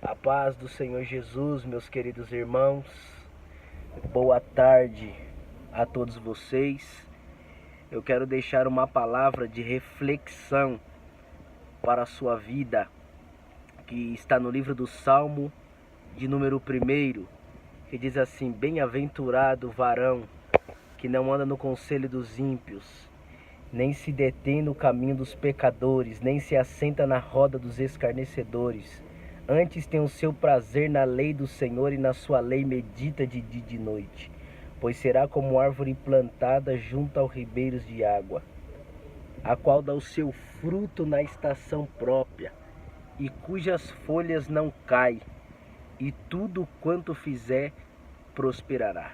A paz do Senhor Jesus, meus queridos irmãos. Boa tarde a todos vocês. Eu quero deixar uma palavra de reflexão para a sua vida, que está no livro do Salmo, de número 1, que diz assim: Bem-aventurado o varão que não anda no conselho dos ímpios, nem se detém no caminho dos pecadores, nem se assenta na roda dos escarnecedores. Antes tem o seu prazer na lei do Senhor, e na sua lei medita de dia e de noite. Pois será como árvore plantada junto aos ribeiros de água, a qual dá o seu fruto na estação própria, e cujas folhas não caem, e tudo quanto fizer prosperará.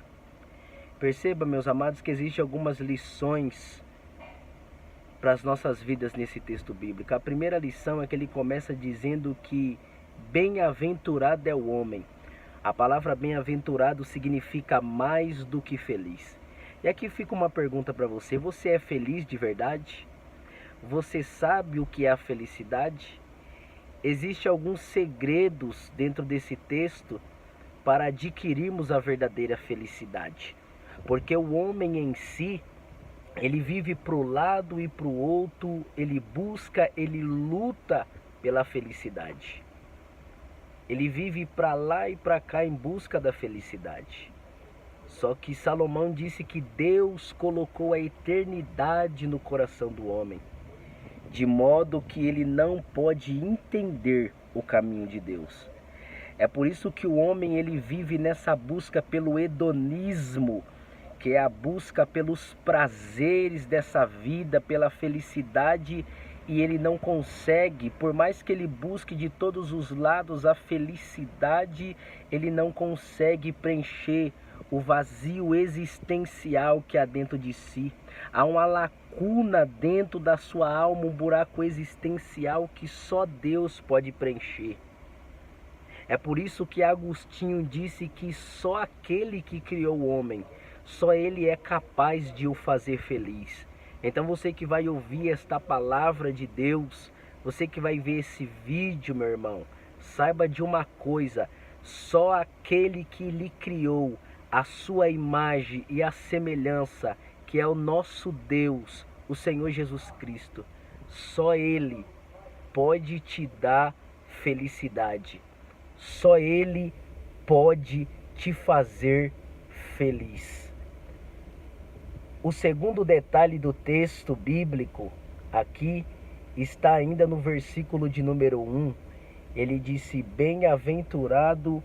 Perceba, meus amados, que existem algumas lições para as nossas vidas nesse texto bíblico. A primeira lição é que ele começa dizendo que bem-aventurado é o homem. A palavra bem-aventurado significa mais do que feliz. E aqui fica uma pergunta para você: você é feliz de verdade? Você sabe o que é a felicidade? Existem alguns segredos dentro desse texto para adquirirmos a verdadeira felicidade. Porque o homem em si, ele vive para o lado e para o outro, ele busca, ele luta pela felicidade. Ele vive para lá e para cá em busca da felicidade. Só que Salomão disse que Deus colocou a eternidade no coração do homem, de modo que ele não pode entender o caminho de Deus. É por isso que o homem ele vive nessa busca pelo hedonismo, que é a busca pelos prazeres dessa vida, pela felicidade, e ele não consegue, por mais que ele busque de todos os lados a felicidade, ele não consegue preencher o vazio existencial que há dentro de si. Há uma lacuna dentro da sua alma, um buraco existencial que só Deus pode preencher. É por isso que Agostinho disse que só aquele que criou o homem, só ele é capaz de o fazer feliz. Então você que vai ouvir esta palavra de Deus, você que vai ver esse vídeo, meu irmão, saiba de uma coisa: só aquele que lhe criou a sua imagem e a semelhança, que é o nosso Deus, o Senhor Jesus Cristo, só Ele pode te dar felicidade. Só Ele pode te fazer feliz. O segundo detalhe do texto bíblico aqui está ainda no versículo de número 1. Ele disse: Bem-aventurado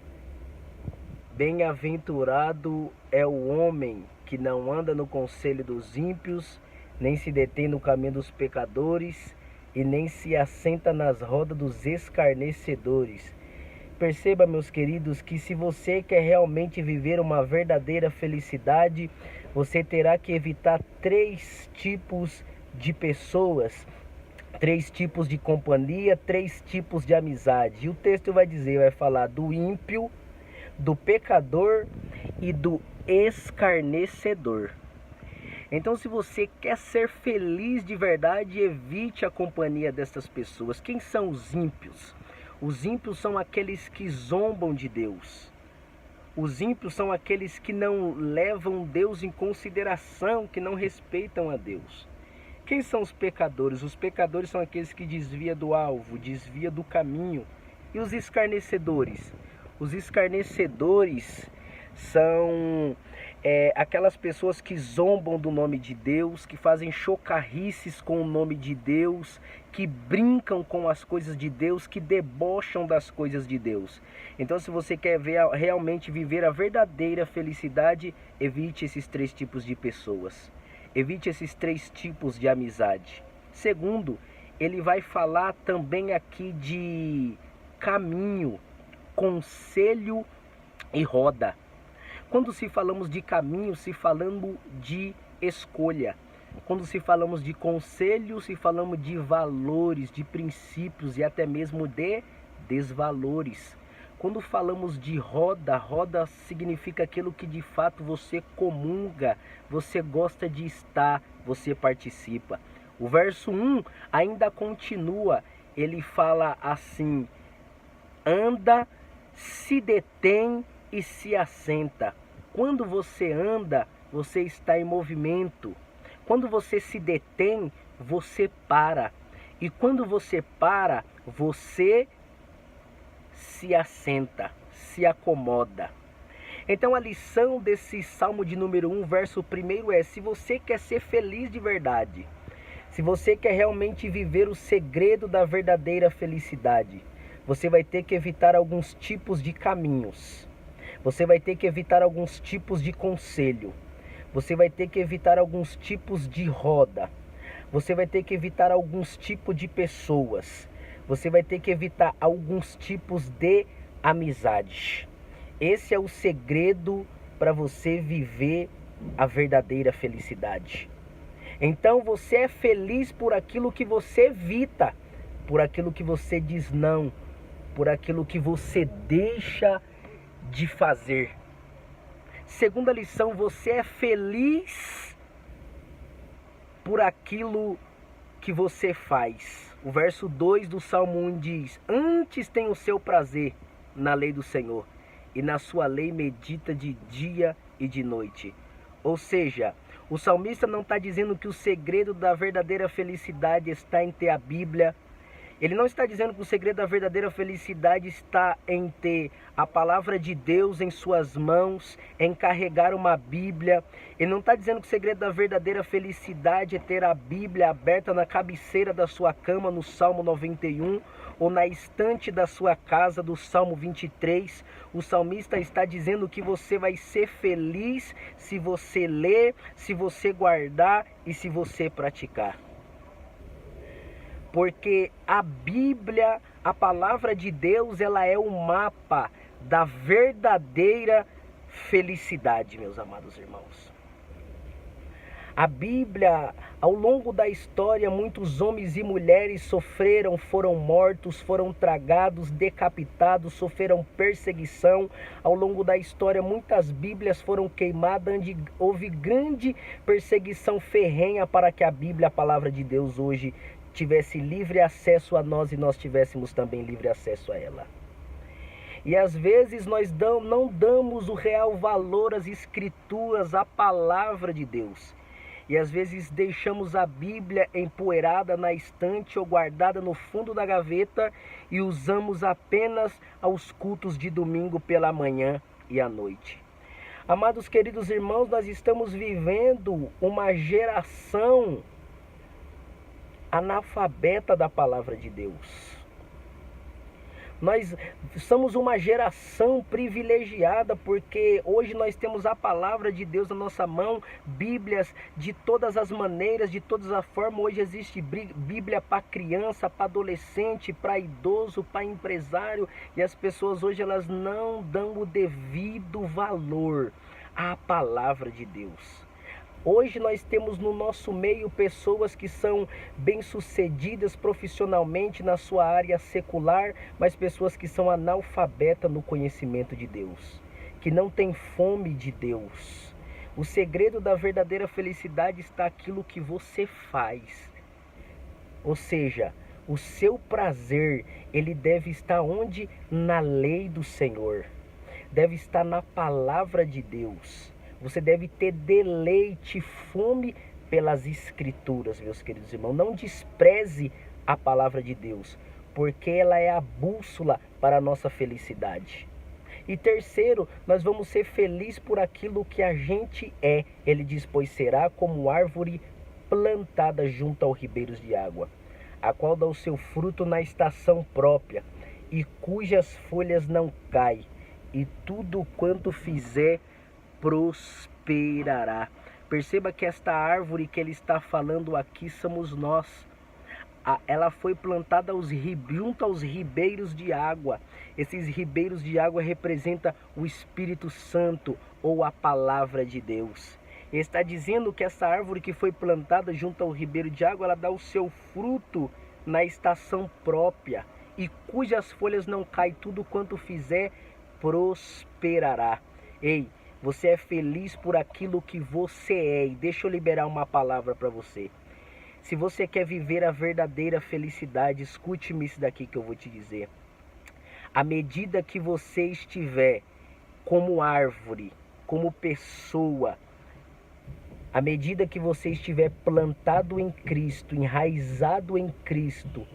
é o homem que não anda no conselho dos ímpios, nem se detém no caminho dos pecadores, e nem se assenta nas rodas dos escarnecedores. Perceba, meus queridos, que se você quer realmente viver uma verdadeira felicidade, você terá que evitar 3 tipos de pessoas, 3 tipos de companhia, 3 tipos de amizade. E o texto vai falar do ímpio, do pecador e do escarnecedor. Então, se você quer ser feliz de verdade, evite a companhia dessas pessoas. Quem são os ímpios? Os ímpios são aqueles que zombam de Deus. Os ímpios são aqueles que não levam Deus em consideração, que não respeitam a Deus. Quem são os pecadores? Os pecadores são aqueles que desviam do alvo, desviam do caminho. E os escarnecedores? Os escarnecedores são aquelas pessoas que zombam do nome de Deus, que fazem chocarrices com o nome de Deus, que brincam com as coisas de Deus, que debocham das coisas de Deus. Então, se você quer realmente viver a verdadeira felicidade, evite esses 3 tipos de pessoas. Evite esses 3 tipos de amizade. Segundo, ele vai falar também aqui de caminho, conselho e roda. Quando se falamos de caminho, se falamos de escolha. Quando se falamos de conselho, se falamos de valores, de princípios e até mesmo de desvalores. Quando falamos de roda, roda significa aquilo que de fato você comunga, você gosta de estar, você participa. O verso 1 ainda continua, ele fala assim: anda, se detém e se assenta. Quando você anda, você está em movimento. Quando você se detém, você para. E quando você para, você se assenta, se acomoda. Então a lição desse Salmo de número 1, verso 1 é: se você quer ser feliz de verdade, se você quer realmente viver o segredo da verdadeira felicidade, você vai ter que evitar alguns tipos de caminhos. Você vai ter que evitar alguns tipos de conselho. Você vai ter que evitar alguns tipos de roda. Você vai ter que evitar alguns tipos de pessoas. Você vai ter que evitar alguns tipos de amizade. Esse é o segredo para você viver a verdadeira felicidade. Então você é feliz por aquilo que você evita, por aquilo que você diz não, por aquilo que você deixa de fazer. Segunda lição, você é feliz por aquilo que você faz. O verso 2 do Salmo 1 diz: antes tem o seu prazer na lei do Senhor, e na sua lei medita de dia e de noite. Ou seja, o salmista não está dizendo que o segredo da verdadeira felicidade está em ter a Bíblia. Ele não está dizendo que o segredo da verdadeira felicidade está em ter a palavra de Deus em suas mãos, em carregar uma Bíblia. Ele não está dizendo que o segredo da verdadeira felicidade é ter a Bíblia aberta na cabeceira da sua cama, no Salmo 91, ou na estante da sua casa, do Salmo 23. O salmista está dizendo que você vai ser feliz se você ler, se você guardar e se você praticar. Porque a Bíblia, a palavra de Deus, ela é o mapa da verdadeira felicidade, meus amados irmãos. A Bíblia, ao longo da história, muitos homens e mulheres sofreram, foram mortos, foram tragados, decapitados, sofreram perseguição. Ao longo da história, muitas Bíblias foram queimadas, onde houve grande perseguição ferrenha para que a Bíblia, a palavra de Deus, hoje tivesse livre acesso a nós e nós tivéssemos também livre acesso a ela. E às vezes nós não damos o real valor às escrituras, à palavra de Deus. E às vezes deixamos a Bíblia empoeirada na estante ou guardada no fundo da gaveta e usamos apenas aos cultos de domingo pela manhã e à noite. Amados queridos irmãos, nós estamos vivendo uma geração analfabeta da palavra de Deus. Nós somos uma geração privilegiada porque hoje nós temos a palavra de Deus na nossa mão, Bíblias de todas as maneiras, de todas as formas. Hoje existe Bíblia para criança, para adolescente, para idoso, para empresário, e as pessoas hoje elas não dão o devido valor à palavra de Deus. Hoje nós temos no nosso meio pessoas que são bem-sucedidas profissionalmente na sua área secular, mas pessoas que são analfabetas no conhecimento de Deus, que não têm fome de Deus. O segredo da verdadeira felicidade está naquilo que você faz. Ou seja, o seu prazer, ele deve estar onde? Na lei do Senhor. Deve estar na palavra de Deus. Você deve ter deleite, fome pelas escrituras, meus queridos irmãos. Não despreze a palavra de Deus, porque ela é a bússola para a nossa felicidade. E terceiro, nós vamos ser felizes por aquilo que a gente é. Ele diz: pois será como árvore plantada junto aos ribeiros de água, a qual dá o seu fruto na estação própria, e cujas folhas não caem, e tudo quanto fizer prosperará. Perceba que esta árvore que ele está falando aqui somos nós. Ela foi plantada junto aos ribeiros de água. Esses ribeiros de água representam o Espírito Santo ou a palavra de Deus. Ele está dizendo que essa árvore que foi plantada junto ao ribeiro de água, ela dá o seu fruto na estação própria, e cujas folhas não caem, tudo quanto fizer prosperará. Ei, você é feliz por aquilo que você é. E deixa eu liberar uma palavra para você. Se você quer viver a verdadeira felicidade, escute-me isso daqui que eu vou te dizer. À medida que você estiver como árvore, como pessoa, à medida que você estiver plantado em Cristo, enraizado em Cristo,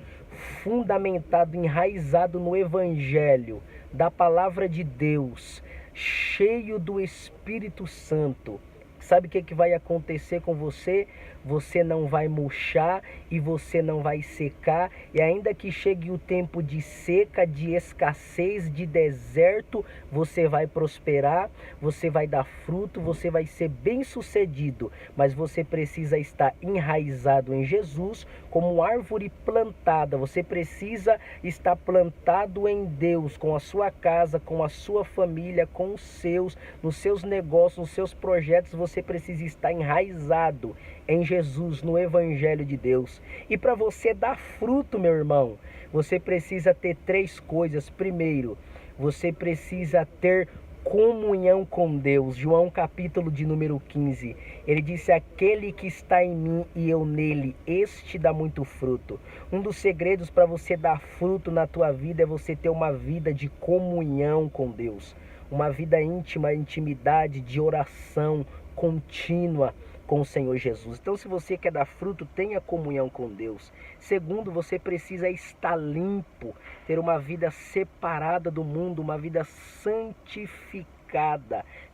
fundamentado, enraizado no Evangelho, da Palavra de Deus, cheio do Espírito Santo, sabe o que vai acontecer com você? Você não vai murchar e você não vai secar. E ainda que chegue o tempo de seca, de escassez, de deserto, você vai prosperar, você vai dar fruto, você vai ser bem-sucedido. Mas você precisa estar enraizado em Jesus como árvore plantada. Você precisa estar plantado em Deus, com a sua casa, com a sua família, com os seus, nos seus negócios, nos seus projetos. Você precisa estar enraizado em Jesus, no Evangelho de Deus. E para você dar fruto, meu irmão, você precisa ter 3 coisas. Primeiro, você precisa ter comunhão com Deus. João capítulo de número 15, ele disse: aquele que está em mim e eu nele, este dá muito fruto. Um dos segredos para você dar fruto na tua vida é você ter uma vida de comunhão com Deus, uma vida íntima, intimidade, de oração contínua com o Senhor Jesus. Então, se você quer dar fruto, tenha comunhão com Deus. Segundo, você precisa estar limpo, ter uma vida separada do mundo, uma vida santificada,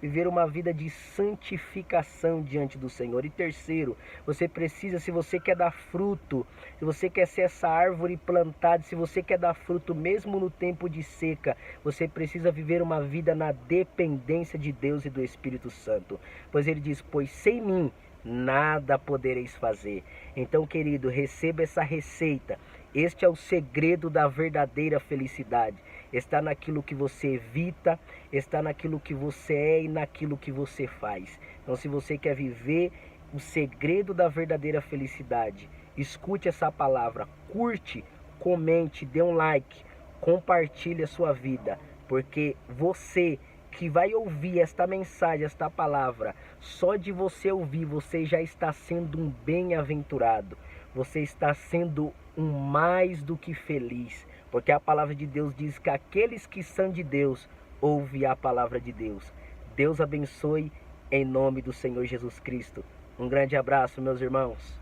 viver uma vida de santificação diante do Senhor. E terceiro, você precisa, se você quer dar fruto, se você quer ser essa árvore plantada, se você quer dar fruto mesmo no tempo de seca, você precisa viver uma vida na dependência de Deus e do Espírito Santo. Pois ele diz: pois sem mim nada podereis fazer. Então, querido, receba essa receita. Este é o segredo da verdadeira felicidade. Está naquilo que você evita, está naquilo que você é e naquilo que você faz. Então, se você quer viver o segredo da verdadeira felicidade, escute essa palavra, curte, comente, dê um like, compartilhe a sua vida, porque você que vai ouvir esta mensagem, esta palavra, só de você ouvir, você já está sendo um bem-aventurado. Você está sendo um mais do que feliz, porque a palavra de Deus diz que aqueles que são de Deus ouvem a palavra de Deus. Deus abençoe em nome do Senhor Jesus Cristo. Um grande abraço, meus irmãos.